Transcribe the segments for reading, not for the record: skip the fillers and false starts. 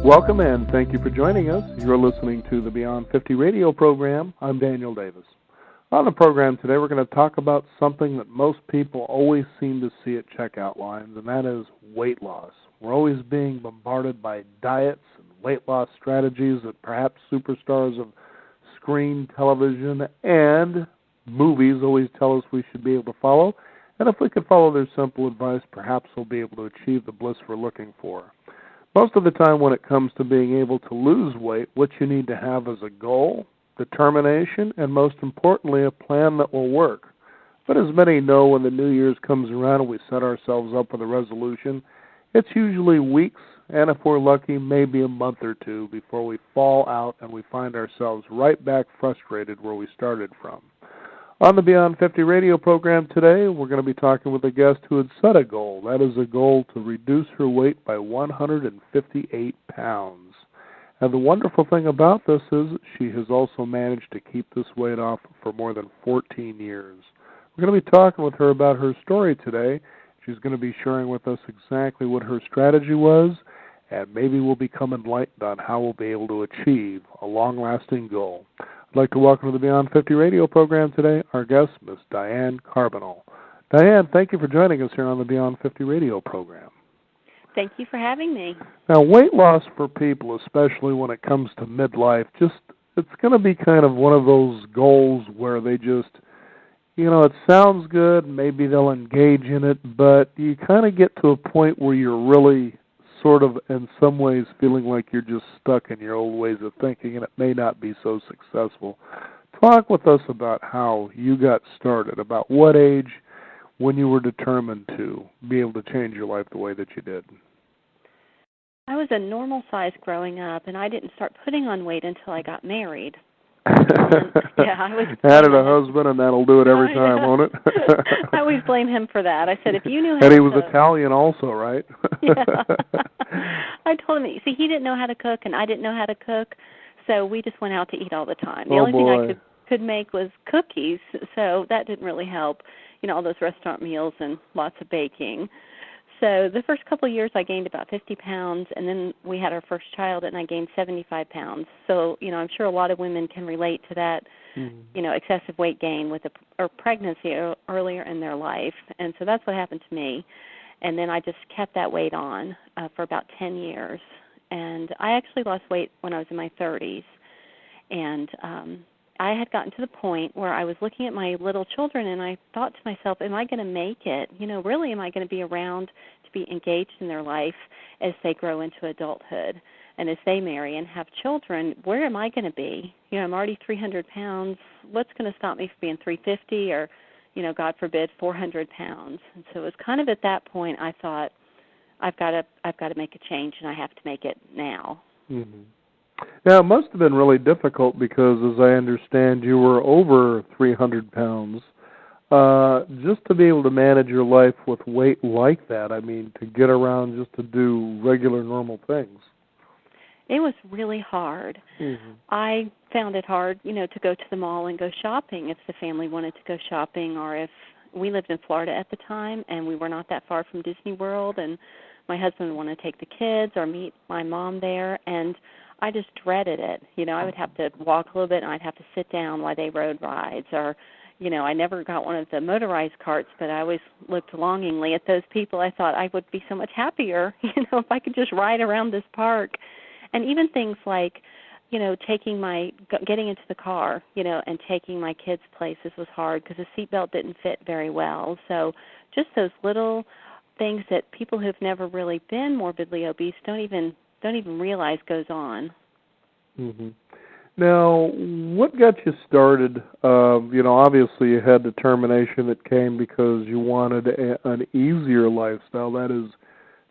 Welcome and thank you for joining us. You're listening to the Beyond 50 radio program. I'm Daniel Davis. On the program today, we're going to talk about something that most people always seem to see at checkout lines, and that is weight loss. We're always being bombarded by diets and weight loss strategies that perhaps superstars of screen, television, and movies always tell us we should be able to follow. And if we could follow their simple advice, perhaps we'll be able to achieve the bliss we're looking for. Most of the time when it comes to being able to lose weight, what you need to have is a goal, determination, and most importantly, a plan that will work. But as many know, when the New Year's comes around and we set ourselves up with a resolution, it's usually weeks, and if we're lucky, maybe a month or two before we fall out and we find ourselves right back frustrated where we started from. On the Beyond 50 radio program today, we're going to be talking with a guest who had set a goal. That is a goal to reduce her weight by 158 pounds. And the wonderful thing about this is she has also managed to keep this weight off for more than 14 years. We're going to be talking with her about her story today. She's going to be sharing with us exactly what her strategy was, and maybe we'll become enlightened on how we'll be able to achieve a long-lasting goal. I'd like to welcome to the Beyond 50 radio program today our guest, Ms. Diane Carbonell. Diane, thank you for joining us here on the Beyond 50 radio program. Thank you for having me. Now, weight loss for people, especially when it comes to midlife, it's going to be kind of one of those goals where they just, it sounds good, maybe they'll engage in it, but you kind of get to a point where you're really sort of in some ways feeling like you're just stuck in your old ways of thinking, and it may not be so successful. Talk with us about how you got started, about what age, when you were determined to be able to change your life the way that you did. I was a normal size growing up, and I didn't start putting on weight until I got married. I was added a husband, and that'll do it every time, won't it? I always blame him for that. I said, if you knew how and he to was cook. Italian also, right? Yeah. I told him, see, he didn't know how to cook, and I didn't know how to cook, so we just went out to eat all the time. The only thing I could make was cookies, so that didn't really help, all those restaurant meals and lots of baking. So the first couple of years I gained about 50 pounds, and then we had our first child, and I gained 75 pounds. So, I'm sure a lot of women can relate to that, excessive weight gain with or pregnancy earlier in their life. And so that's what happened to me. And then I just kept that weight on for about 10 years. And I actually lost weight when I was in my 30s. And I had gotten to the point where I was looking at my little children, and I thought to myself, am I going to make it? Really, am I going to be around to be engaged in their life as they grow into adulthood? And as they marry and have children, where am I going to be? I'm already 300 pounds. What's going to stop me from being 350 or, God forbid, 400 pounds? And so it was kind of at that point I thought, I've got to make a change, and I have to make it now. Mm-hmm. Now, it must have been really difficult because, as I understand, you were over 300 pounds. Just to be able to manage your life with weight like that, to get around just to do regular, normal things. It was really hard. Mm-hmm. I found it hard, to go to the mall and go shopping if the family wanted to go shopping, or if we lived in Florida at the time and we were not that far from Disney World, and my husband wanted to take the kids or meet my mom there, and I just dreaded it. I would have to walk a little bit, and I'd have to sit down while they rode rides. Or, I never got one of the motorized carts, but I always looked longingly at those people. I thought I would be so much happier, if I could just ride around this park. And even things like, getting into the car, and taking my kids places was hard because the seatbelt didn't fit very well. So just those little things that people who've never really been morbidly obese don't even realize goes on. Mm-hmm. Now, what got you started? Obviously you had determination that came because you wanted an easier lifestyle. That is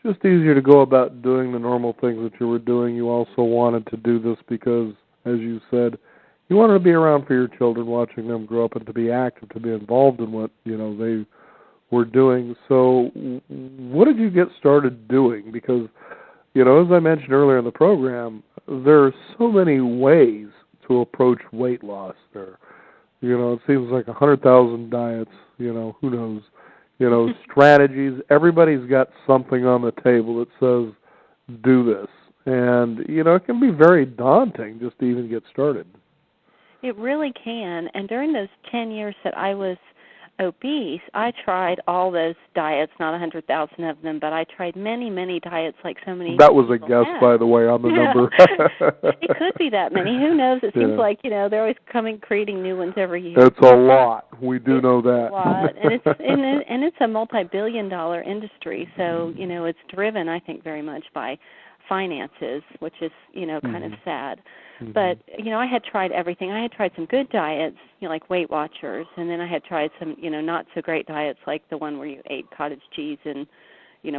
just easier to go about doing the normal things that you were doing. You also wanted to do this because, as you said, you wanted to be around for your children, watching them grow up and to be active, to be involved in what, they were doing. So what did you get started doing? Because as I mentioned earlier in the program, there are so many ways to approach weight loss. It seems like 100,000 diets, who knows, strategies. Everybody's got something on the table that says, do this. And, it can be very daunting just to even get started. It really can. And during those 10 years that I was obese, I tried all those diets, not 100,000 of them, but I tried many, many diets like so many That was a guess, have. by the way, on the number. It could be that many. Who knows? It seems like, they're always creating new ones every year. It's a lot. We do know that. It's a lot. And it's a multi-billion-dollar industry, so, it's driven, I think, very much by finances, which is, kind of sad. Mm-hmm. But, I had tried everything. I had tried some good diets, like Weight Watchers, and then I had tried some, not so great diets like the one where you ate cottage cheese and,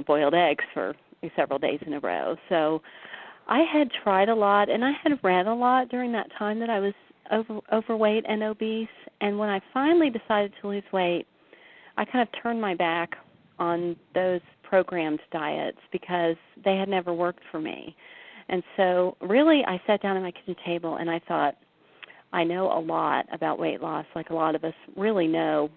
boiled eggs for several days in a row. So I had tried a lot, and I had read a lot during that time that I was overweight and obese. And when I finally decided to lose weight, I kind of turned my back on those programmed diets because they had never worked for me. And so really I sat down at my kitchen table and I thought, I know a lot about weight loss, like a lot of us really know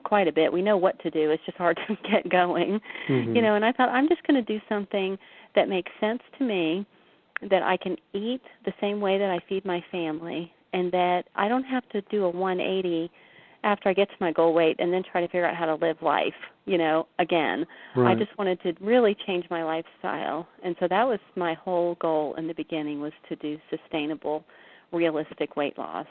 quite a bit. We know what to do. It's just hard to get going. Mm-hmm. And I thought I'm just going to do something that makes sense to me, that I can eat the same way that I feed my family, and that I don't have to do a 180 after I get to my goal weight and then try to figure out how to live life, again. Right. I just wanted to really change my lifestyle. And so that was my whole goal in the beginning, was to do sustainable, realistic weight loss.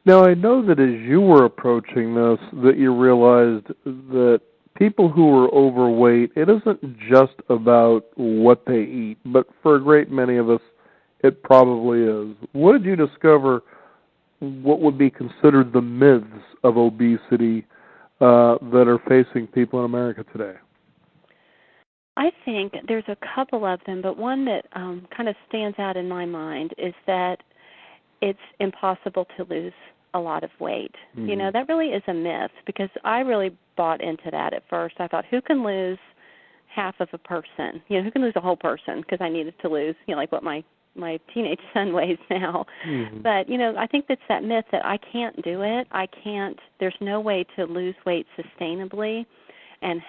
Now, I know that as you were approaching this, that you realized that people who are overweight, it isn't just about what they eat, but for a great many of us, it probably is. What did you discover what would be considered the myths of obesity that are facing people in America today? I think there's a couple of them, but one that kind of stands out in my mind is that it's impossible to lose a lot of weight. Mm-hmm. That really is a myth, because I really bought into that at first. I thought, who can lose half of a person? Who can lose a whole person? Because I needed to lose, like what my teenage son weighs now. Mm-hmm. But, I think that's that myth that I can't do it. There's no way to lose weight sustainably and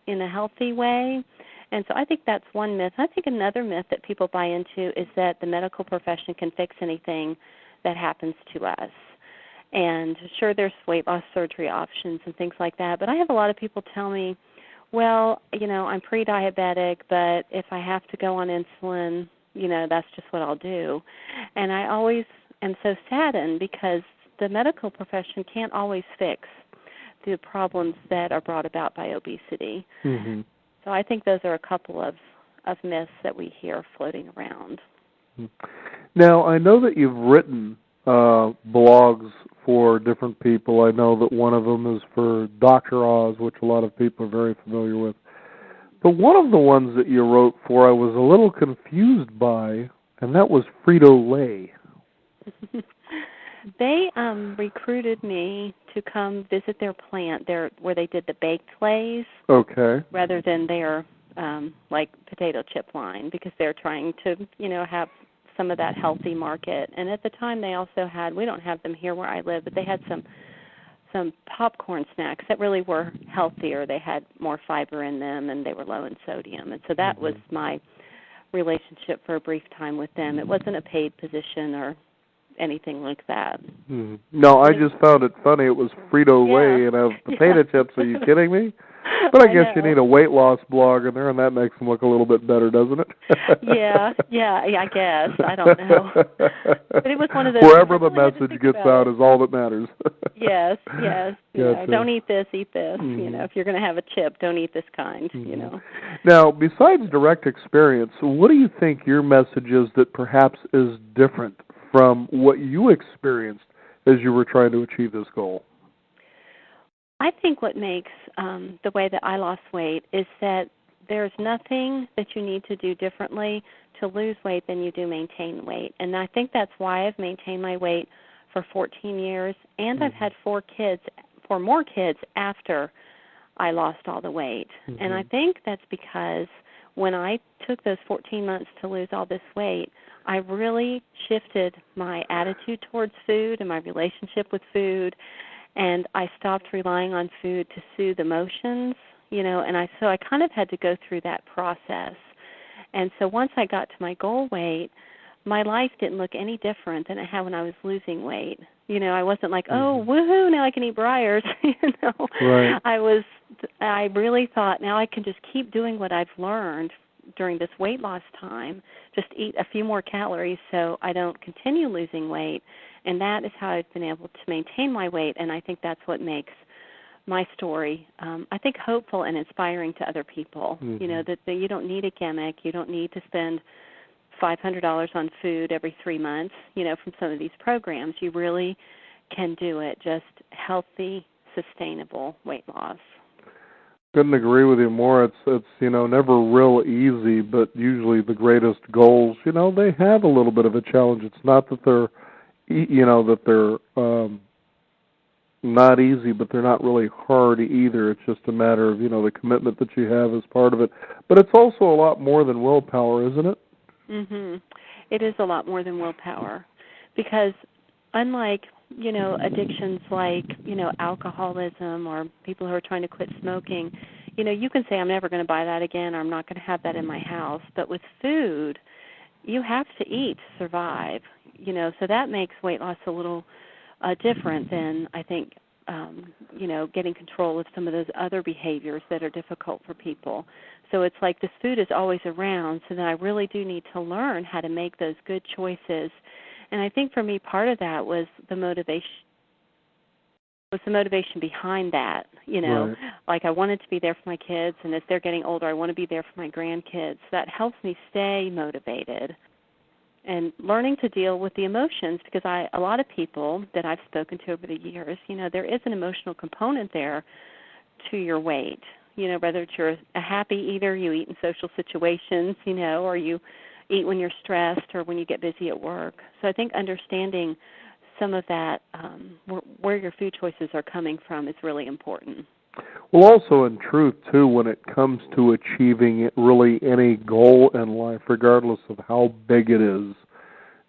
in a healthy way. And so I think that's one myth. I think another myth that people buy into is that the medical profession can fix anything that happens to us. And sure, there's weight loss surgery options and things like that, but I have a lot of people tell me, well, I'm pre-diabetic, but if I have to go on insulin, that's just what I'll do. And I always am so saddened, because the medical profession can't always fix the problems that are brought about by obesity. Mm-hmm. So I think those are a couple of myths that we hear floating around. Now, I know that you've written blogs for different people. I know that one of them is for Dr. Oz, which a lot of people are very familiar with. But one of the ones that you wrote for I was a little confused by, and that was Frito-Lay. They recruited me to come visit their plant there where they did the baked lays. Okay. Rather than their like potato chip line, because they're trying to, have some of that healthy market. And at the time they also had, we don't have them here where I live, but they had some popcorn snacks that really were healthier. They had more fiber in them, and they were low in sodium. And so that was my relationship for a brief time with them. It wasn't a paid position or anything like that. No, I just found it funny. It was Frito-Lay, and I have potato chips. Are you kidding me? But I guess you need a weight loss blog in there, and that makes them look a little bit better, doesn't it? yeah, I guess. I don't know. But it was one of those. Wherever the message gets out is all that matters. Yes. Don't eat this, eat this. If you're going to have a chip, don't eat this kind, Now, besides direct experience, what do you think your message is that perhaps is different from what you experienced as you were trying to achieve this goal? I think what makes the way that I lost weight is that there's nothing that you need to do differently to lose weight than you do maintain weight. And I think that's why I've maintained my weight for 14 years, and I've had 4 more kids after I lost all the weight. And I think that's because when I took those 14 months to lose all this weight, I really shifted my attitude towards food and my relationship with food. And I stopped relying on food to soothe emotions, and so I kind of had to go through that process. And so once I got to my goal weight, my life didn't look any different than it had when I was losing weight. I wasn't like, oh, woohoo, now I can eat Breyers. Right. I really thought now I can just keep doing what I've learned during this weight loss time, just eat a few more calories so I don't continue losing weight. And that is how I've been able to maintain my weight, and I think that's what makes my story, I think, hopeful and inspiring to other people. That you don't need a gimmick. You don't need to spend $500 on food every 3 months, from some of these programs. You really can do it, just healthy, sustainable weight loss. Couldn't agree with you more. It's never real easy, but usually the greatest goals, they have a little bit of a challenge. It's not that they're not easy, but they're not really hard either. It's just a matter of the commitment that you have as part of it. But it's also a lot more than willpower, isn't it? It is a lot more than willpower, because unlike addictions like alcoholism or people who are trying to quit smoking, you can say, I'm never going to buy that again, or I'm not going to have that in my house. But with food, you have to eat to survive. So that makes weight loss a little different than, I think, getting control of some of those other behaviors that are difficult for people. So it's like this food is always around, so then I really do need to learn how to make those good choices. And I think for me, part of that was the motivation behind that. Right. Like I wanted to be there for my kids, and as they're getting older, I want to be there for my grandkids. That helps me stay motivated. And learning to deal with the emotions, because a lot of people that I've spoken to over the years, there is an emotional component there to your weight. Whether you're a happy eater, you eat in social situations, or you eat when you're stressed or when you get busy at work. So I think understanding some of that, where your food choices are coming from, is really important. Well, also in truth, too, when it comes to achieving really any goal in life, regardless of how big it is,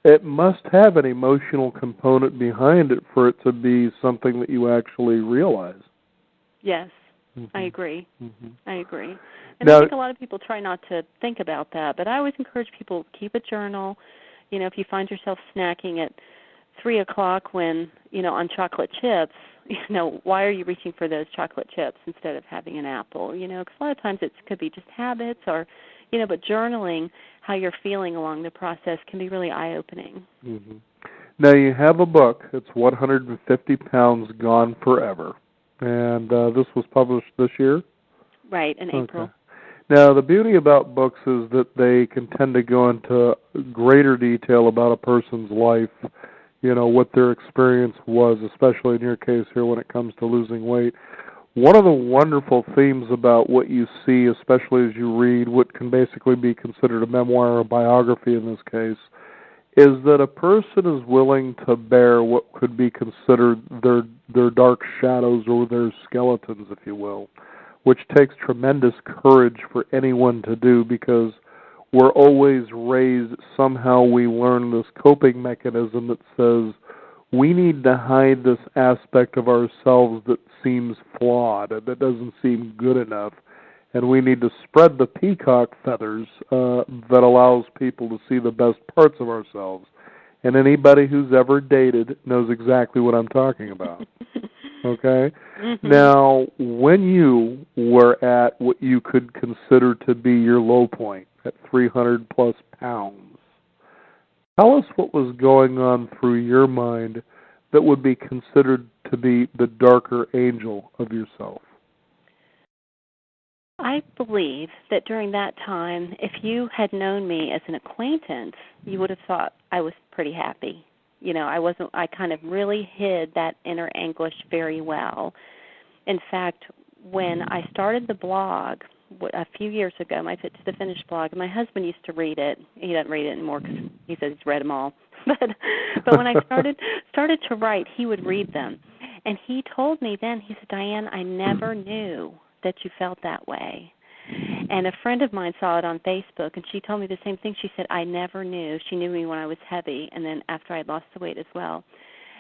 it must have an emotional component behind it for it to be something that you actually realize. Yes, I agree. I agree. And Now, I think a lot of people try not to think about that, but I always encourage people, keep a journal. If you find yourself snacking at 3 o'clock when, on chocolate chips, why are you reaching for those chocolate chips instead of having an apple? Because a lot of times it could be just habits or, but journaling how you're feeling along the process can be really eye-opening. Now, you have a book. It's 150 Pounds Gone Forever. And this was published this year? Right, in April. Now, the beauty about books is that they can tend to go into greater detail about a person's life, what their experience was, especially in your case here when it comes to losing weight. One of the wonderful themes about what you see, especially as you read what can basically be considered a memoir or a biography in this case, is that a person is willing to bear what could be considered their dark shadows or their skeletons, if you will, which takes tremendous courage for anyone to do, because we're always raised, somehow we learn this coping mechanism that says we need to hide this aspect of ourselves that seems flawed, that doesn't seem good enough, and we need to spread the peacock feathers that allows people to see the best parts of ourselves. And anybody who's ever dated knows exactly what I'm talking about. Okay? Now, when you were at what you could consider to be your low point, at 300 plus pounds, tell us what was going on through your mind that would be considered to be the darker angel of yourself. I believe that during that time, if you had known me as an acquaintance, you would have thought I was pretty happy. I kind of really hid that inner anguish very well. In fact, when I started the blog a few years ago, my Fit to the Finish blog, and my husband used to read it. He doesn't read it anymore because he says he's read them all. But when I started to write, he would read them. And he told me then, he said, Diane, I never knew that you felt that way. And a friend of mine saw it on Facebook, and she told me the same thing. She said, I never knew. She knew me when I was heavy, and then after I had lost the weight as well.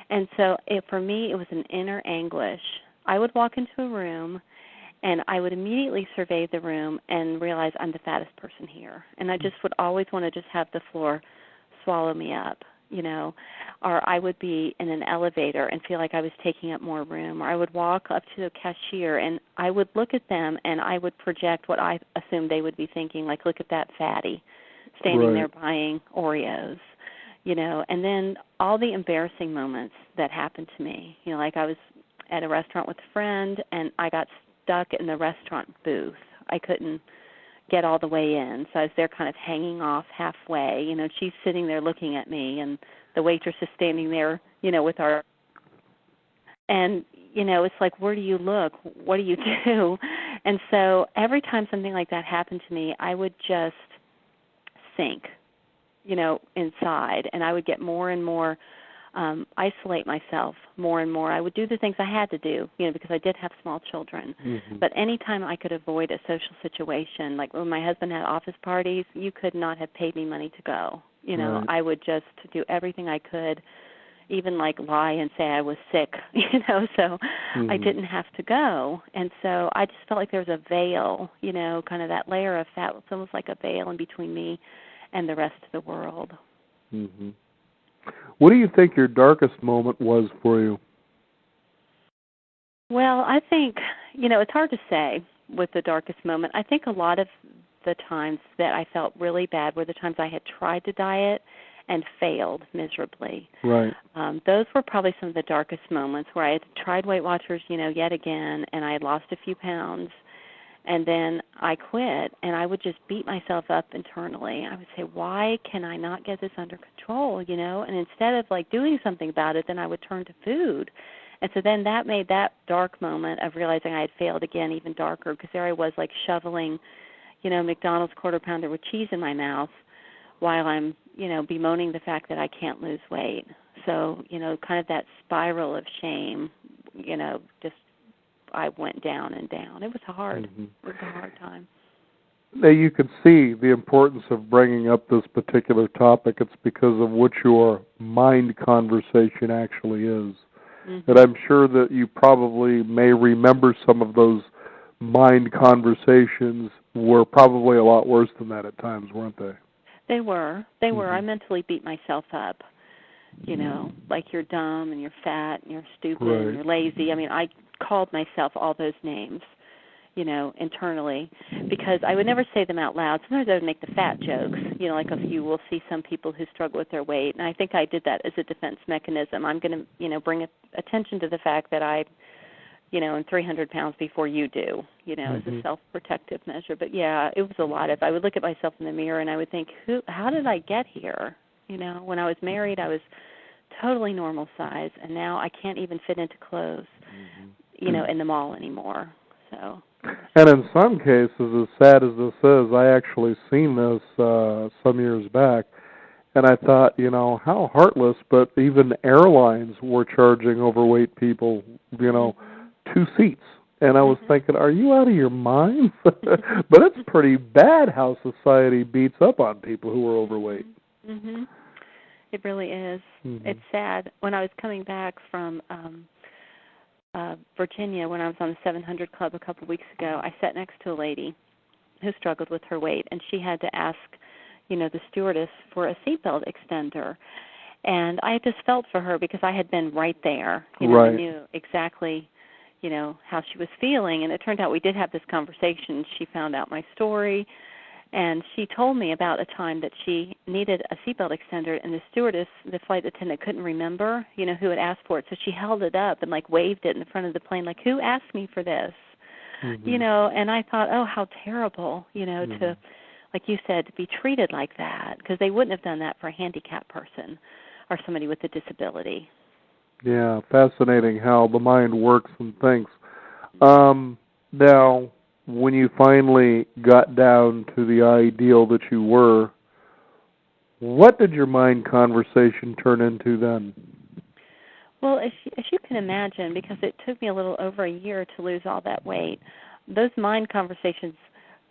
And so for me, it was an inner anguish. I would walk into a room, And I would immediately survey the room and realize I'm the fattest person here. And I just would always want to just have the floor swallow me up, or I would be in an elevator and feel like I was taking up more room, or I would walk up to the cashier and I would look at them and I would project what I assumed they would be thinking, like, look at that fatty standing there buying Oreos, and then all the embarrassing moments that happened to me, like I was at a restaurant with a friend and I got stuck in the restaurant booth. I couldn't get all the way in, so I was there kind of hanging off halfway. She's sitting there looking at me, and the waitress is standing there, with our, and, it's like, where do you look? What do you do? And so every time something like that happened to me, I would just sink, inside, and I would get more and more isolate myself more and more. I would do the things I had to do, because I did have small children. Mm-hmm. But anytime I could avoid a social situation, like when my husband had office parties, you could not have paid me money to go. I would just do everything I could, even like lie and say I was sick, so I didn't have to go. And so I just felt like there was a veil, kind of that layer of fat. It's almost like a veil in between me and the rest of the world. Mm-hmm. What do you think your darkest moment was for you? Well, I think, it's hard to say with the darkest moment. I think a lot of the times that I felt really bad were the times I had tried to diet and failed miserably. Right. Those were probably some of the darkest moments where I had tried Weight Watchers, yet again, and I had lost a few pounds. And then I quit, and I would just beat myself up internally. I would say, why can I not get this under control, And instead of, doing something about it, then I would turn to food. And so then that made that dark moment of realizing I had failed again even darker, because there I was, shoveling, McDonald's quarter pounder with cheese in my mouth while I'm, bemoaning the fact that I can't lose weight. So, kind of that spiral of shame, just I went down and down. It was hard. Mm-hmm. It was a hard time. Now, you could see the importance of bringing up this particular topic. It's because of what your mind conversation actually is. Mm-hmm. And I'm sure that you probably may remember some of those mind conversations were probably a lot worse than that at times, weren't they? They were. They were. I mentally beat myself up. Like you're dumb and you're fat and you're stupid and you're lazy. I mean, I called myself all those names, internally, because I would never say them out loud. Sometimes I would make the fat jokes, like if you will see some people who struggle with their weight. And I think I did that as a defense mechanism. I'm going to, bring attention to the fact that I, am 300 pounds before you do, as a self-protective measure. But, yeah, it was a lot of, I would look at myself in the mirror and I would think, how did I get here? When I was married, I was totally normal size, and now I can't even fit into clothes, in the mall anymore. So. And in some cases, as sad as this is, I actually seen this some years back, and I thought, how heartless, but even airlines were charging overweight people, 2 seats. And I was thinking, are you out of your mind? But it's pretty bad how society beats up on people who are overweight. Mm-hmm. It really is. Mm-hmm. It's sad. When I was coming back from Virginia, when I was on the 700 Club a couple of weeks ago, I sat next to a lady who struggled with her weight, and she had to ask, the stewardess for a seatbelt extender. And I just felt for her because I had been right there. I knew exactly, how she was feeling. And it turned out we did have this conversation. She found out my story. And she told me about a time that she needed a seatbelt extender, and the stewardess, the flight attendant, couldn't remember, who had asked for it. So she held it up and, waved it in the front of the plane, who asked me for this? Mm-hmm. And I thought, oh, how terrible, to, like you said, to be treated like that, because they wouldn't have done that for a handicapped person or somebody with a disability. Yeah, fascinating how the mind works and thinks. Now, when you finally got down to the ideal that you were, what did your mind conversation turn into then? Well, as you can imagine, because it took me a little over a year to lose all that weight, those mind conversations,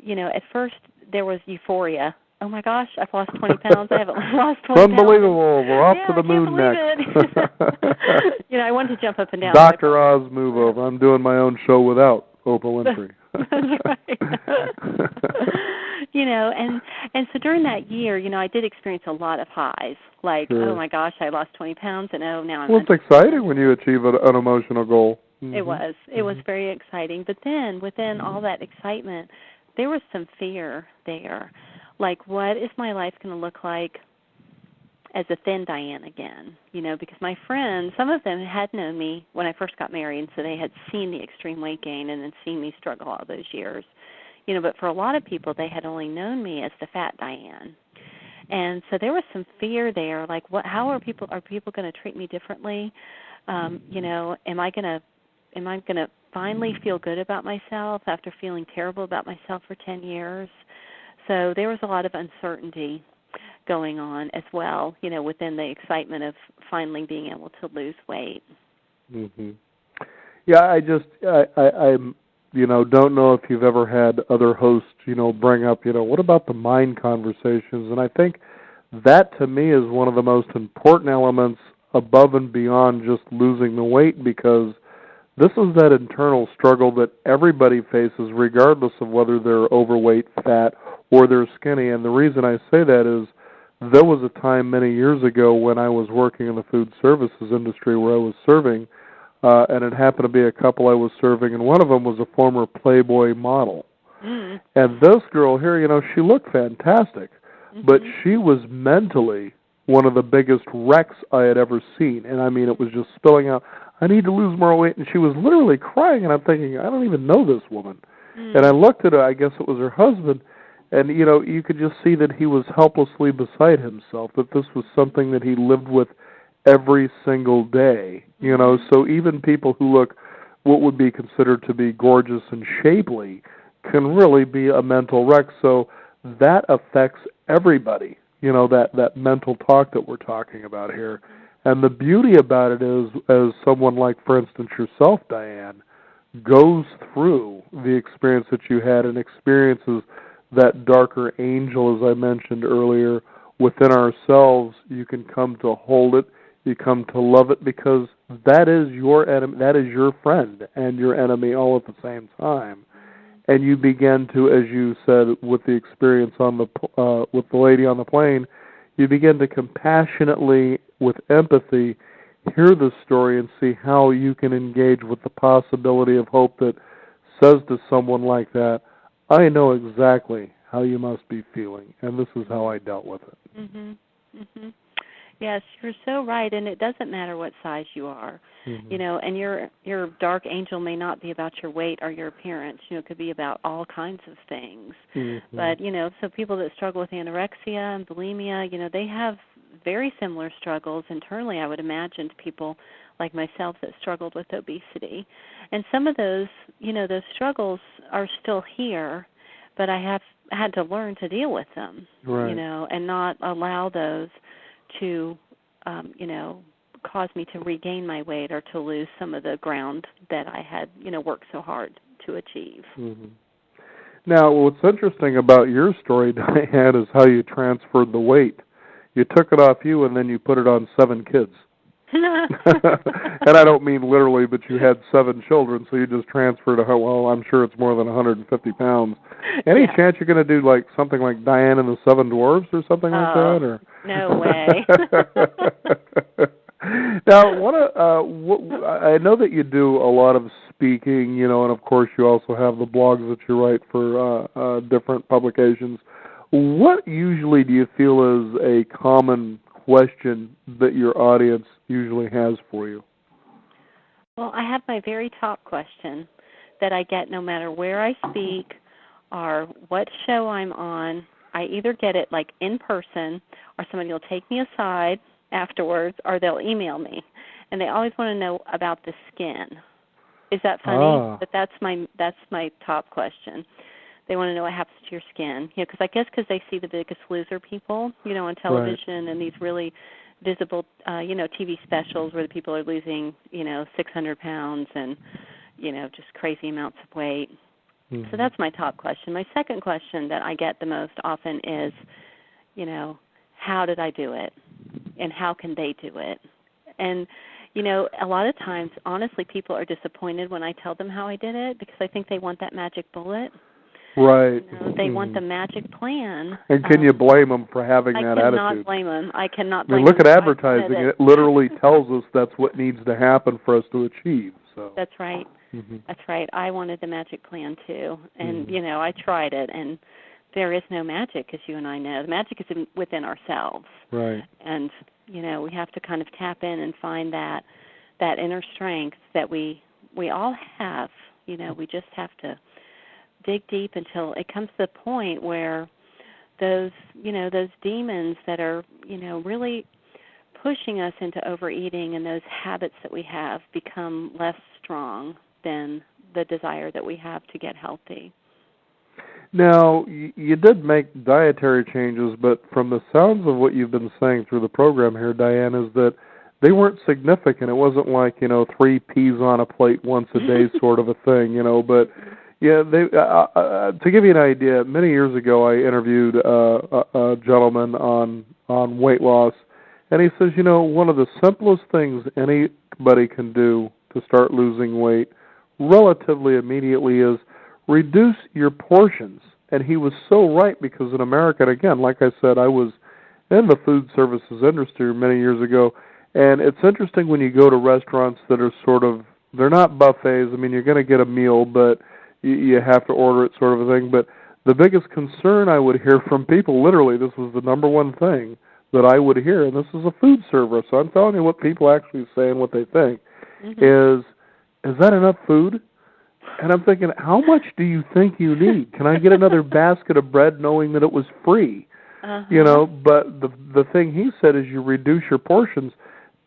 at first there was euphoria. Oh, my gosh, I've lost 20 pounds. I haven't lost 20 pounds. Unbelievable. We're off to the moon next. I wanted to jump up and down. Dr. Oz move over. I'm doing my own show without Oprah Winfrey. That's right. And so during that year, I did experience a lot of highs. Like, sure. Oh my gosh, I lost 20 pounds, and now I'm. Well, it's exciting when you achieve an emotional goal. It was. It was very exciting. But then, within all that excitement, there was some fear there. Like, what is my life going to look like as a thin Diane again? Because my friends, some of them had known me when I first got married, and so they had seen the extreme weight gain and then seen me struggle all those years. But for a lot of people, they had only known me as the fat Diane. And so there was some fear there, like, how are people going to treat me differently? Am I going to finally feel good about myself after feeling terrible about myself for 10 years? So there was a lot of uncertainty going on as well, within the excitement of finally being able to lose weight. Yeah, I don't know if you've ever had other hosts, bring up, what about the mind conversations? And I think that to me is one of the most important elements above and beyond just losing the weight, because this is that internal struggle that everybody faces regardless of whether they're overweight, fat, or they're skinny. And the reason I say that is there was a time many years ago when I was working in the food services industry where I was serving, and it happened to be a couple I was serving, and one of them was a former Playboy model. And this girl here, she looked fantastic, but she was mentally one of the biggest wrecks I had ever seen. And I mean, it was just spilling out, I need to lose more weight. And she was literally crying, and I'm thinking, I don't even know this woman. And I looked at her, I guess it was her husband, and, you could just see that he was helplessly beside himself, that this was something that he lived with every single day. So even people who look what would be considered to be gorgeous and shapely can really be a mental wreck. So that affects everybody, that mental talk that we're talking about here. And the beauty about it is, as someone like, for instance, yourself, Diane, goes through the experience that you had and experiences that darker angel, as I mentioned earlier, within ourselves, you can come to hold it, you come to love it, because that is your enemy, that is your friend and your enemy all at the same time. And you begin to, as you said, with the experience on with the lady on the plane, you begin to compassionately, with empathy, hear the story and see how you can engage with the possibility of hope that says to someone like that, I know exactly how you must be feeling, and this is how I dealt with it. Yes, you're so right, and it doesn't matter what size you are, and your dark angel may not be about your weight or your appearance. It could be about all kinds of things. But, so people that struggle with anorexia and bulimia, they have very similar struggles internally, I would imagine, to people like myself that struggled with obesity. And some of those, those struggles are still here, but I have had to learn to deal with them, and not allow those to, cause me to regain my weight or to lose some of the ground that I had, worked so hard to achieve. Now, what's interesting about your story, Diane, is how you transferred the weight. You took it off you and then you put it on 7 kids. And I don't mean literally, but you had 7 children, so you just transferred, well, I'm sure it's more than 150 pounds. Any chance you're going to do like something like Diane and the 7 Dwarfs or something like that? Or? No way. Now, I know that you do a lot of speaking, and of course you also have the blogs that you write for different publications. What usually do you feel is a common question that your audience usually has for you? Well, I have my very top question that I get no matter where I speak or what show I'm on. I either get it like in person, or somebody will take me aside afterwards, or they'll email me, and they always want to know about the skin. Is that funny? But that's my top question. They want to know what happens to your skin, because I guess because they see the Biggest Loser people, on television, and these really visible, TV specials where the people are losing, 600 pounds and, just crazy amounts of weight. So that's my top question. My second question that I get the most often is, how did I do it, and how can they do it? And, A lot of times, honestly, people are disappointed when I tell them how I did it because I think they want that magic bullet. Right. They want the magic plan. And can you blame them for having that attitude? I cannot blame them. I cannot blame them. Look at advertising. It literally tells us that's what needs to happen for us to achieve. So. That's right. That's right. I wanted the magic plan, too. And, I tried it. And there is no magic, as you and I know. The magic is within ourselves. Right. And, we have to kind of tap in and find that inner strength that we all have. We just have to dig deep until it comes to the point where those demons that are, really pushing us into overeating and those habits that we have become less strong than the desire that we have to get healthy. Now, you did make dietary changes, but from the sounds of what you've been saying through the program here, Diane, is that they weren't significant. It wasn't like, 3 peas on a plate once a day sort of a thing, but yeah, to give you an idea, many years ago I interviewed a gentleman on weight loss, and he says, one of the simplest things anybody can do to start losing weight relatively immediately is reduce your portions. And he was so right, because in America, and again, like I said, I was in the food services industry many years ago, and it's interesting when you go to restaurants that are they're not buffets. I mean, you're going to get a meal, but you have to order it sort of a thing. But the biggest concern I would hear from people, literally, this was the number one thing that I would hear, and this is a food server, so I'm telling you what people actually say and what they think, is that enough food? And I'm thinking, how much do you think you need? Can I get another basket of bread knowing that it was free? But the thing he said is you reduce your portions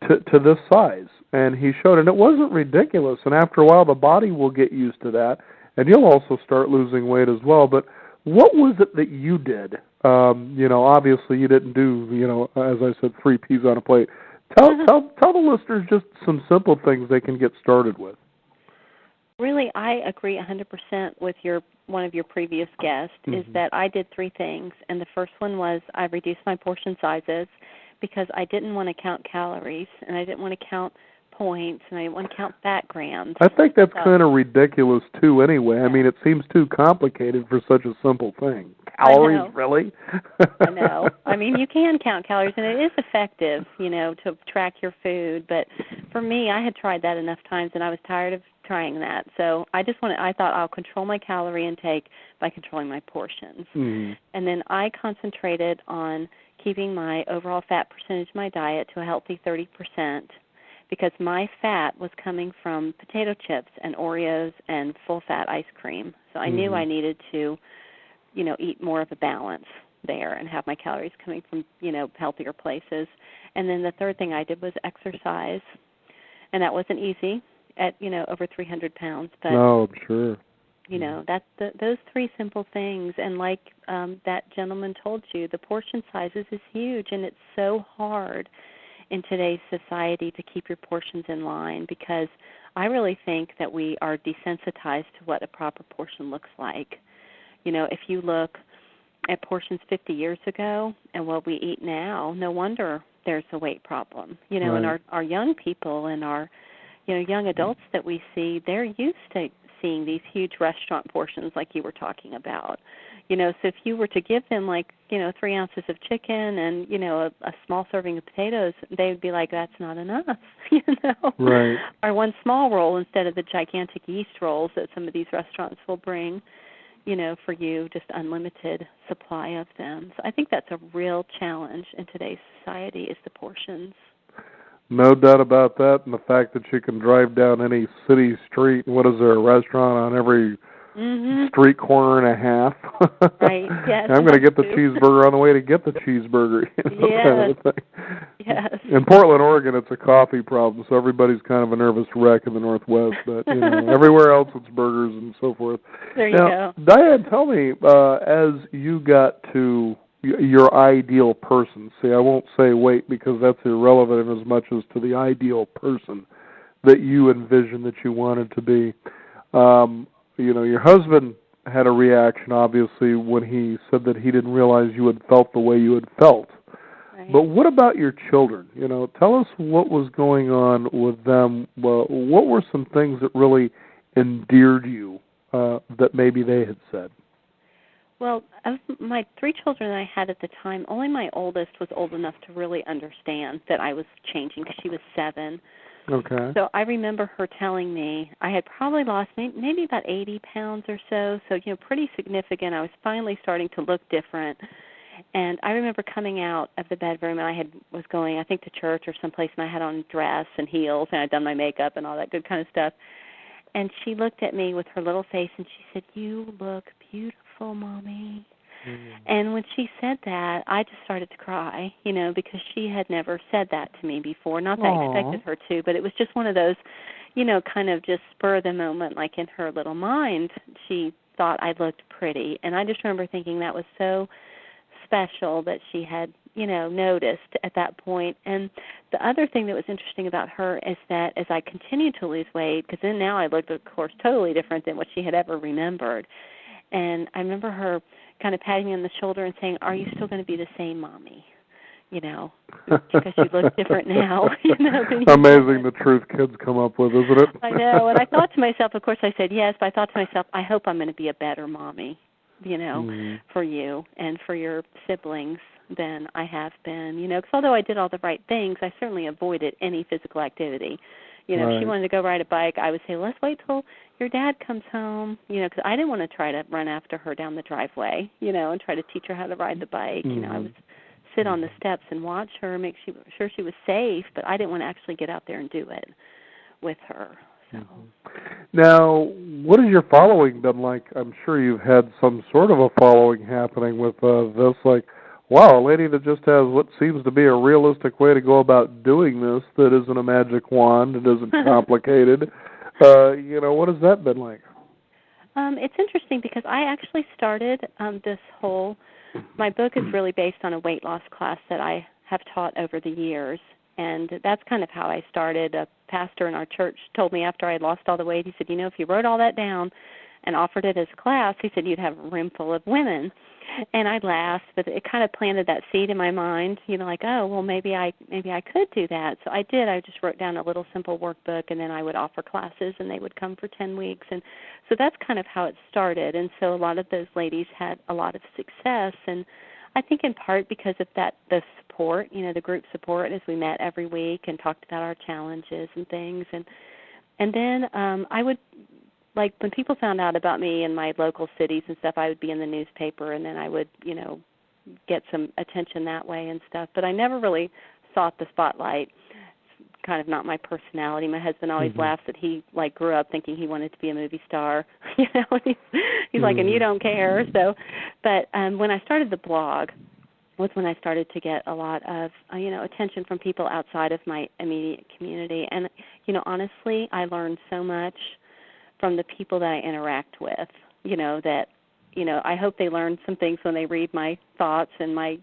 to this size. And he showed, and it wasn't ridiculous. And after a while, the body will get used to that, and you'll also start losing weight as well. But what was it that you did? Obviously you didn't do, as I said, 3 peas on a plate. Tell the listeners just some simple things they can get started with. Really, I agree 100% with one of your previous guests, is that I did 3 things. And the first one was I reduced my portion sizes because I didn't want to count calories, and I didn't want to count points, and I didn't want to count fat grams. I think that's kind of ridiculous, too, anyway. Yeah. I mean, it seems too complicated for such a simple thing. Calories, really? I know. I mean, you can count calories, and it is effective, to track your food. But for me, I had tried that enough times, and I was tired of trying that. So I thought I'll control my calorie intake by controlling my portions. And then I concentrated on keeping my overall fat percentage of my diet to a healthy 30%, because my fat was coming from potato chips and Oreos and full-fat ice cream. So I knew I needed to, eat more of a balance there and have my calories coming from, healthier places. And then the third thing I did was exercise, and that wasn't easy at, over 300 pounds. But, no, I'm sure. Those 3 simple things, and like that gentleman told you, the portion sizes is huge, and it's so hard in today's society to keep your portions in line, because I really think that we are desensitized to what a proper portion looks like. If you look at portions 50 years ago and what we eat now, no wonder there's a weight problem. Right. And our young people and our young adults that we see, they're used to seeing these huge restaurant portions like you were talking about. So if you were to give them 3 ounces of chicken and, a small serving of potatoes, they would be like, that's not enough, Right. Or 1 small roll instead of the gigantic yeast rolls that some of these restaurants will bring, for you, just unlimited supply of them. So I think that's a real challenge in today's society, is the portions. No doubt about that, and the fact that you can drive down any city street, and what is there, a restaurant on every street corner and a half? Right, yes. I'm going to get the cheeseburger on the way to get the cheeseburger. Yes. Kind of thing. Yes. In Portland, Oregon, it's a coffee problem, so everybody's kind of a nervous wreck in the Northwest, but everywhere else it's burgers and so forth. There you go. Diane, tell me, as you got to your ideal person. See, I won't say weight because that's irrelevant in as much as to the ideal person that you envisioned that you wanted to be. Your husband had a reaction, obviously, when he said that he didn't realize you had felt the way you had felt. Right. But what about your children? You know, tell us what was going on with them. Well, what were some things that really endeared you that maybe they had said? Well, of my 3 children that I had at the time, only my oldest was old enough to really understand that I was changing because she was 7. Okay. So I remember her telling me I had probably lost maybe about 80 pounds or so, pretty significant. I was finally starting to look different. And I remember coming out of the bedroom, and I was going, I think, to church or someplace, and I had on a dress and heels, and I'd done my makeup and all that good kind of stuff. And she looked at me with her little face, and she said, "You look beautiful, Mommy." And when she said that, I just started to cry, because she had never said that to me before. Not that I expected her to, but it was just one of those, kind of just spur of the moment, like in her little mind, she thought I looked pretty. And I just remember thinking that was so special that she had, noticed at that point. And the other thing that was interesting about her is that as I continued to lose weight, because then now I looked, of course, totally different than what she had ever remembered. And I remember her kind of patting me on the shoulder and saying, "Are you still going to be the same Mommy?" Because you look different now. Amazing the truth kids come up with, isn't it? I know. And I thought to myself, of course I said yes, but I thought to myself, I hope I'm going to be a better Mommy, for you and for your siblings than I have been. Because although I did all the right things, I certainly avoided any physical activity. If she wanted to go ride a bike, I would say, "Let's wait till your dad comes home," because I didn't want to try to run after her down the driveway, and try to teach her how to ride the bike. I would sit on the steps and watch her, make sure she was safe, but I didn't want to actually get out there and do it with her. So. Now, what has your following been like? I'm sure you've had some sort of a following happening with this, like, wow, a lady that just has what seems to be a realistic way to go about doing this that isn't a magic wand, it isn't complicated. What has that been like? It's interesting because I actually started my book is really based on a weight loss class that I have taught over the years, and that's kind of how I started. A pastor in our church told me after I had lost all the weight, he said, if you wrote all that down and offered it as a class, he said, you'd have a room full of women. And I laughed, but it kind of planted that seed in my mind, like, oh, well, maybe I could do that. So I did. I just wrote down a little simple workbook, and then I would offer classes, and they would come for 10 weeks. And so that's kind of how it started. And so a lot of those ladies had a lot of success, and I think in part because of the support, the group support, as we met every week and talked about our challenges and things. And then I would, like, when people found out about me in my local cities and stuff, I would be in the newspaper, and then I would, get some attention that way and stuff. But I never really sought the spotlight. It's kind of not my personality. My husband always laughs that he, like, grew up thinking he wanted to be a movie star. He's like, and you don't care. So, but when I started the blog was when I started to get a lot of, attention from people outside of my immediate community. And, honestly, I learned so much from the people that I interact with, I hope they learn some things when they read my thoughts and my,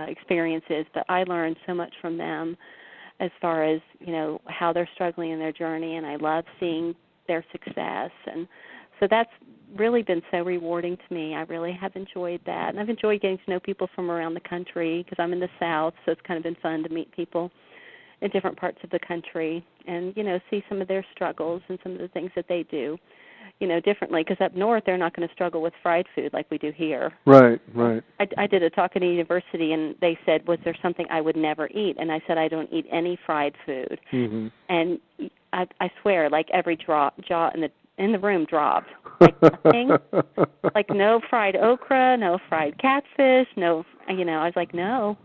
experiences, but I learned so much from them as far as, how they're struggling in their journey, and I love seeing their success. And so that's really been so rewarding to me. I really have enjoyed that. And I've enjoyed getting to know people from around the country because I'm in the South, so it's kind of been fun to meet people in different parts of the country and, see some of their struggles and some of the things that they do, differently. Because up north, they're not going to struggle with fried food like we do here. Right. I did a talk at a university, and they said, was there something I would never eat? And I said, I don't eat any fried food. And I swear, like, every jaw in the room dropped. Like nothing. Like no fried okra, no fried catfish, no, I was like, no.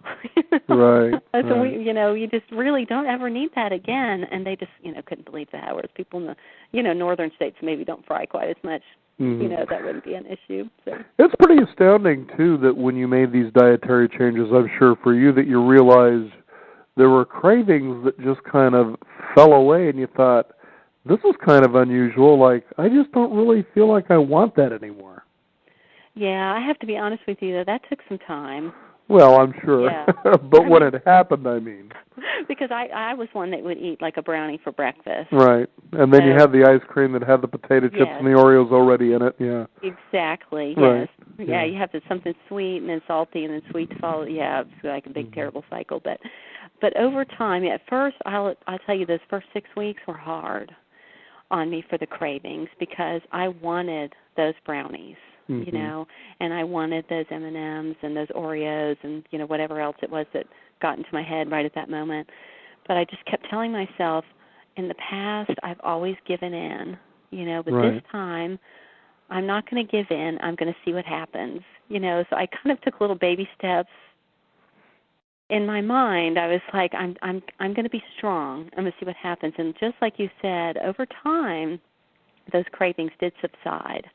Right. So we, you just really don't ever need that again. And they just, couldn't believe that. Whereas people in the, northern states maybe don't fry quite as much. That wouldn't be an issue. So. It's pretty astounding, too, that when you made these dietary changes, I'm sure for you, that you realized there were cravings that just kind of fell away, and you thought, this is kind of unusual. Like, I just don't really feel like I want that anymore. Yeah, I have to be honest with you, though. That took some time. Well, I'm sure. Yeah. But when it happened, I mean. Because I was one that would eat like a brownie for breakfast. Right. And then you had the ice cream that had the potato chips and the Oreos already in it. Yeah. Exactly. Right. Yes. Yeah, you have something sweet and then salty and then sweet to follow. Yeah, it's like a big terrible cycle. But over time, at first, I'll tell you, those first 6 weeks were hard on me for the cravings because I wanted those brownies. You know, and I wanted those M&Ms and those Oreos and, you know, whatever else it was that got into my head right at that moment. But I just kept telling myself, in the past, I've always given in, you know, but this time, I'm not going to give in. I'm going to see what happens, you know. So I kind of took little baby steps. In my mind, I was like, I'm going to be strong. I'm going to see what happens. And just like you said, over time, those cravings did subside.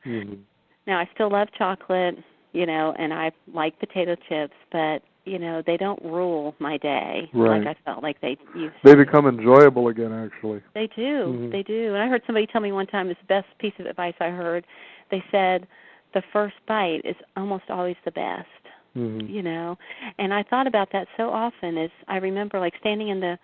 Now, I still love chocolate, you know, and I like potato chips, but, you know, they don't rule my day like I felt like they used to. They become enjoyable again, actually. They do. They do. And I heard somebody tell me one time, it's the best piece of advice I heard. They said the first bite is almost always the best, you know. And I thought about that so often as I remember, like, standing in the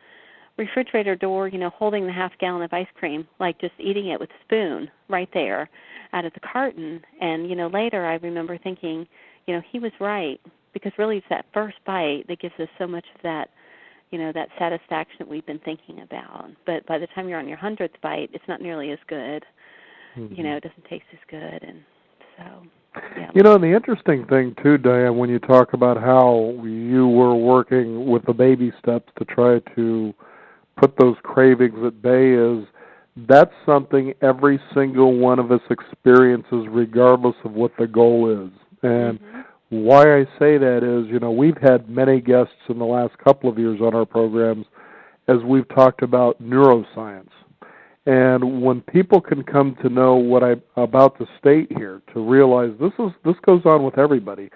refrigerator door, you know, holding the half gallon of ice cream, like just eating it with a spoon right there out of the carton. And, you know, later I remember thinking, you know, he was right, because really it's that first bite that gives us so much of that, you know, that satisfaction that we've been thinking about. But by the time you're on your 100th bite, it's not nearly as good. You know, it doesn't taste as good. And so, yeah. You know, and the interesting thing, too, Diane, when you talk about how you were working with the baby steps to try to put those cravings at bay, is that's something every single one of us experiences regardless of what the goal is. And why I say that is, you know, we've had many guests in the last couple of years on our programs as we've talked about neuroscience. And when people can come to know what I'm about to state here, to realize this goes on with everybody,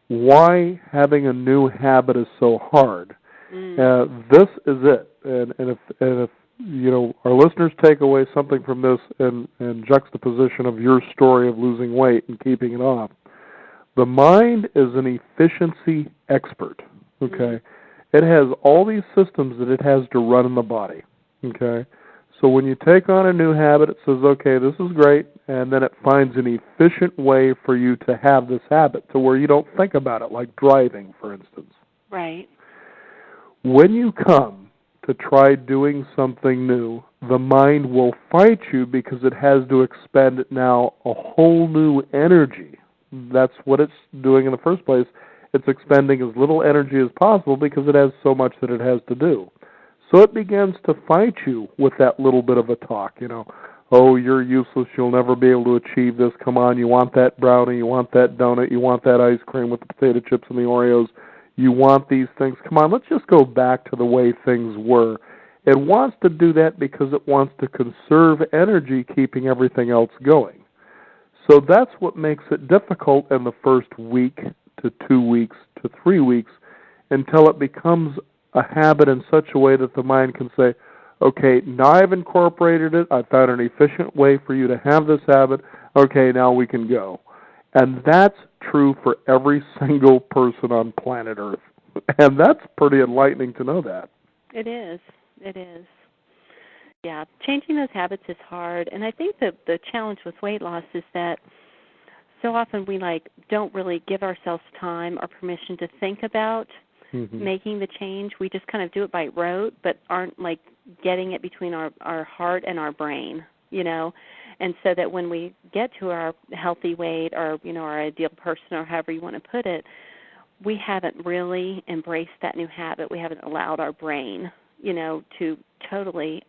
why having a new habit is so hard. This is it. And if you know, our listeners take away something from this in juxtaposition of your story of losing weight and keeping it off, the mind is an efficiency expert, okay? It has all these systems that it has to run in the body, okay? So when you take on a new habit, it says, okay, this is great, and then it finds an efficient way for you to have this habit to where you don't think about it, like driving, for instance. Right. When you come to try doing something new, the mind will fight you because it has to expend now a whole new energy. That's what it's doing in the first place. It's expending as little energy as possible because it has so much that it has to do. So it begins to fight you with that little bit of a talk, you know, oh, you're useless, you'll never be able to achieve this, come on, you want that brownie, you want that donut, you want that ice cream with the potato chips and the Oreos, you want these things. Come on, let's just go back to the way things were. It wants to do that because it wants to conserve energy, keeping everything else going. So that's what makes it difficult in the first week to 2 weeks to 3 weeks until it becomes a habit in such a way that the mind can say, okay, now I've incorporated it. I found an efficient way for you to have this habit. Okay, now we can go. And that's true for every single person on planet Earth. And that's pretty enlightening to know that. It is. It is. Yeah, changing those habits is hard. And I think that the challenge with weight loss is that so often we don't really give ourselves time or permission to think about making the change. We just kind of do it by rote, but aren't getting it between our heart and our brain, you know. And so that when we get to our healthy weight or, you know, our ideal person or however you want to put it, we haven't really embraced that new habit. We haven't allowed our brain, you know, to totally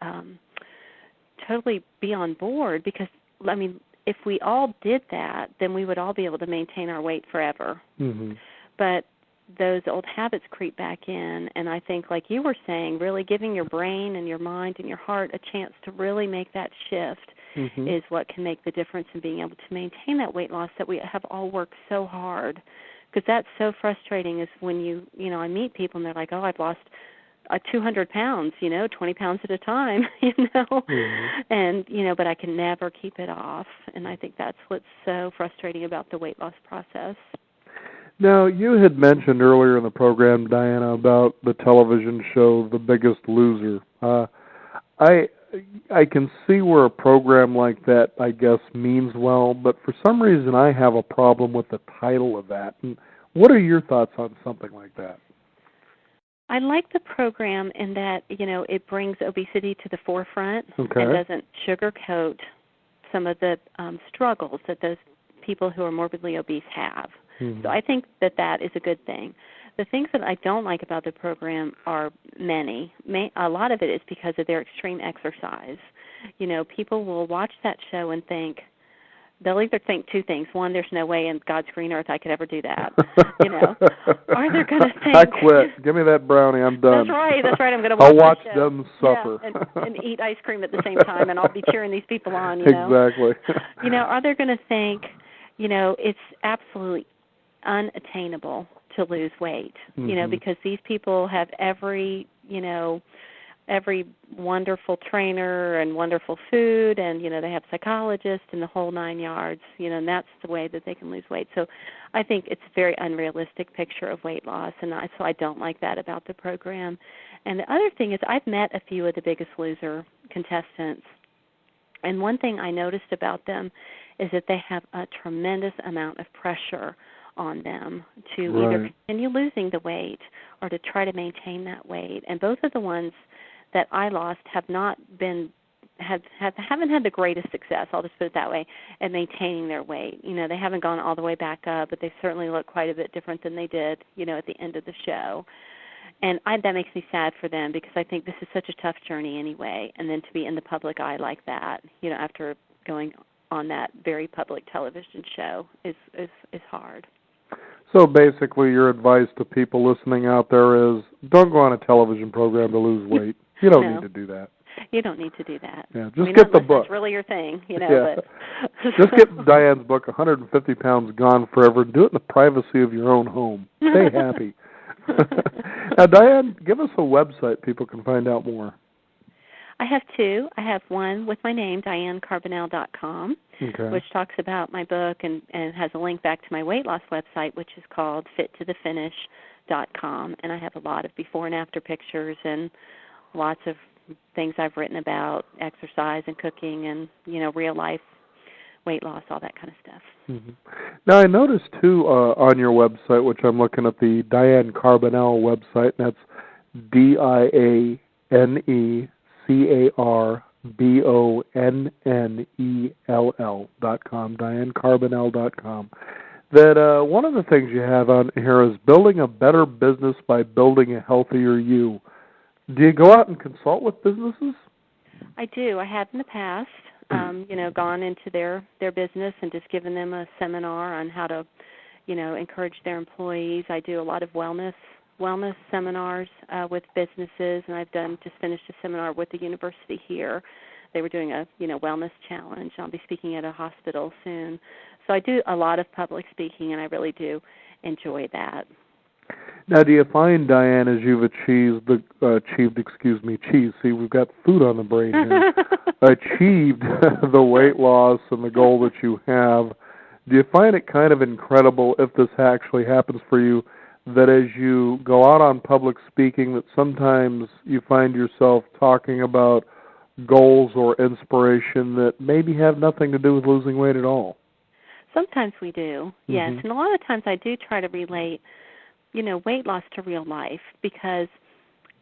be on board because, I mean, if we all did that, then we would all be able to maintain our weight forever. But those old habits creep back in, and I think, like you were saying, really giving your brain and your mind and your heart a chance to really make that shift is what can make the difference in being able to maintain that weight loss that we have all worked so hard. Because that's so frustrating is when you know, I meet people and they're like, oh, I've lost 200 pounds, you know, 20 pounds at a time, you know, and, you know, but I can never keep it off. And I think that's what's so frustrating about the weight loss process. Now, you had mentioned earlier in the program, Diana, about the television show The Biggest Loser. I can see where a program like that, I guess, means well, but for some reason I have a problem with the title of that. And what are your thoughts on something like that? I like the program in that, it brings obesity to the forefront and doesn't sugarcoat some of the struggles that those people who are morbidly obese have. Mm-hmm. So I think that is a good thing. The things that I don't like about the program are many. A lot of it is because of their extreme exercise. People will watch that show and they'll either think two things. One, there's no way in God's green earth I could ever do that. Or they're going to think, I quit. Give me that brownie. I'm done. That's right. I'm going to watch I'll watch the show. them suffer. Yeah, and eat ice cream at the same time, and I'll be cheering these people on, Exactly. Are they going to think, it's absolutely unattainable to lose weight, mm-hmm. Because these people have every wonderful trainer and wonderful food, and they have psychologists and the whole 9 yards, and that's the way that they can lose weight. So I think it's a very unrealistic picture of weight loss, and so I don't like that about the program. And the other thing is I've met a few of the Biggest Loser contestants, and one thing I noticed about them is that they have a tremendous amount of pressure on them to either continue losing the weight or to try to maintain that weight. And both of the ones that I lost haven't had the greatest success, I'll just put it that way, at maintaining their weight. They haven't gone all the way back up, but they certainly look quite a bit different than they did, at the end of the show. And that makes me sad for them because I think this is such a tough journey anyway, and then to be in the public eye like that, after going on that very public television show is hard. So basically your advice to people listening out there is don't go on a television program to lose weight. You don't need to do that. You don't need to do that. Yeah, just get the book. That's really your thing, But just get Diane's book, 150 Pounds Gone Forever, and do it in the privacy of your own home. Stay happy. Now, Diane, give us a website people can find out more. I have two. I have one with my name, DianeCarbonell.com, which talks about my book and has a link back to my weight loss website, which is called FitToTheFinish.com. And I have a lot of before and after pictures and lots of things I've written about exercise and cooking and, real life weight loss, all that kind of stuff. Mm-hmm. Now, I noticed, too, on your website, which I'm looking at the Diane Carbonell website, and that's DianeCarbonell.com, DianeCarbonell.com, that one of the things you have on here is building a better business by building a healthier you. Do you go out and consult with businesses? I do. I have in the past, gone into their business and just given them a seminar on how to, encourage their employees. I do a lot of wellness seminars with businesses, and I've just finished a seminar with the university here. They were doing a wellness challenge. I'll be speaking at a hospital soon. So I do a lot of public speaking, and I really do enjoy that. Now, do you find, Diane, as you've achieved, see, we've got food on the brain here, achieved the weight loss and the goal that you have, do you find it kind of incredible, if this actually happens for you, that as you go out on public speaking, that sometimes you find yourself talking about goals or inspiration that maybe have nothing to do with losing weight at all? Sometimes we do, yes. And a lot of times I do try to relate weight loss to real life, because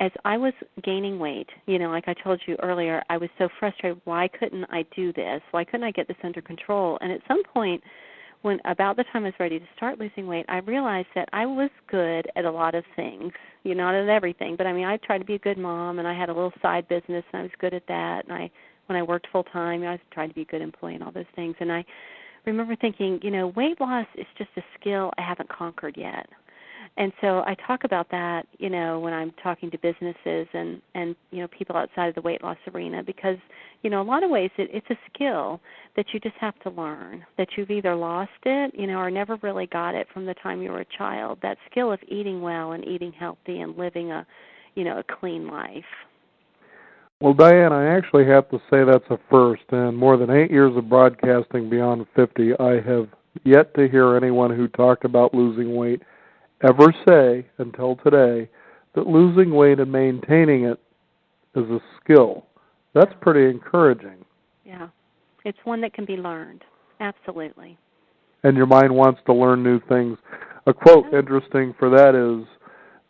as I was gaining weight, like I told you earlier, I was so frustrated. Why couldn't I do this? Why couldn't I get this under control? And at some point, when about the time I was ready to start losing weight, I realized that I was good at a lot of things, not at everything, but I tried to be a good mom, and I had a little side business, and I was good at that. And when I worked full time, I was trying to be a good employee and all those things. And I remember thinking, weight loss is just a skill I haven't conquered yet. And so I talk about that, when I'm talking to businesses and people outside of the weight loss arena, because, a lot of ways it's a skill that you just have to learn, that you've either lost it, or never really got it from the time you were a child, that skill of eating well and eating healthy and living a clean life. Well, Diane, I actually have to say that's a first. In more than 8 years of broadcasting Beyond 50, I have yet to hear anyone who talked about losing weight ever say, until today, that losing weight and maintaining it is a skill. That's pretty encouraging. Yeah. It's one that can be learned. Absolutely. And your mind wants to learn new things. A quote interesting for that is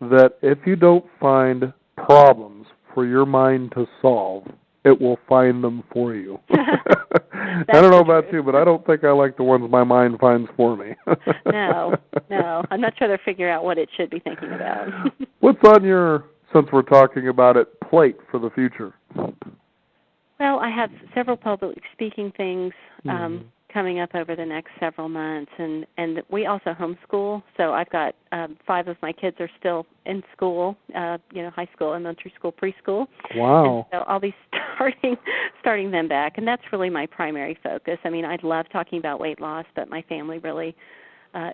that if you don't find problems for your mind to solve, it will find them for you. I don't know about you, but I don't think I like the ones my mind finds for me. No. I'm not sure to figure out what it should be thinking about. What's on your, since we're talking about it, plate for the future? Well, I have several public speaking things coming up over the next several months, and we also homeschool. So I've got 5 of my kids are still in school, high school, elementary school, preschool. Wow! And so I'll be starting them back, and that's really my primary focus. I mean, I love talking about weight loss, but my family really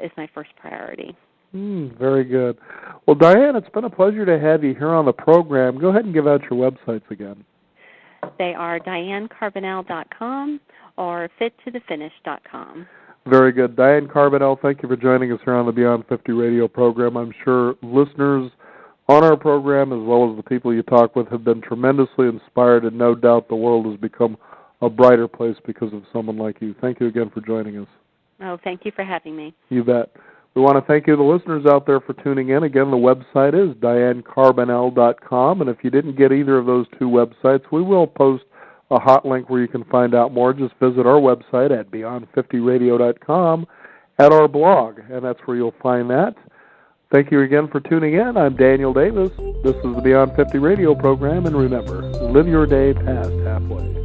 is my first priority. Very good. Well, Diane, it's been a pleasure to have you here on the program. Go ahead and give out your websites again. They are DianeCarbonell.com or FitToTheFinish.com. Very good. Diane Carbonell, thank you for joining us here on the Beyond 50 radio program. I'm sure listeners on our program, as well as the people you talk with, have been tremendously inspired, and no doubt the world has become a brighter place because of someone like you. Thank you again for joining us. Oh, thank you for having me. You bet. We want to thank you, the listeners out there, for tuning in. Again, the website is DianeCarbonell.com, and if you didn't get either of those 2 websites, we will post a hot link where you can find out more. Just visit our website at Beyond50Radio.com at our blog, and that's where you'll find that. Thank you again for tuning in. I'm Daniel Davis. This is the Beyond 50 radio program, and remember, live your day past halfway.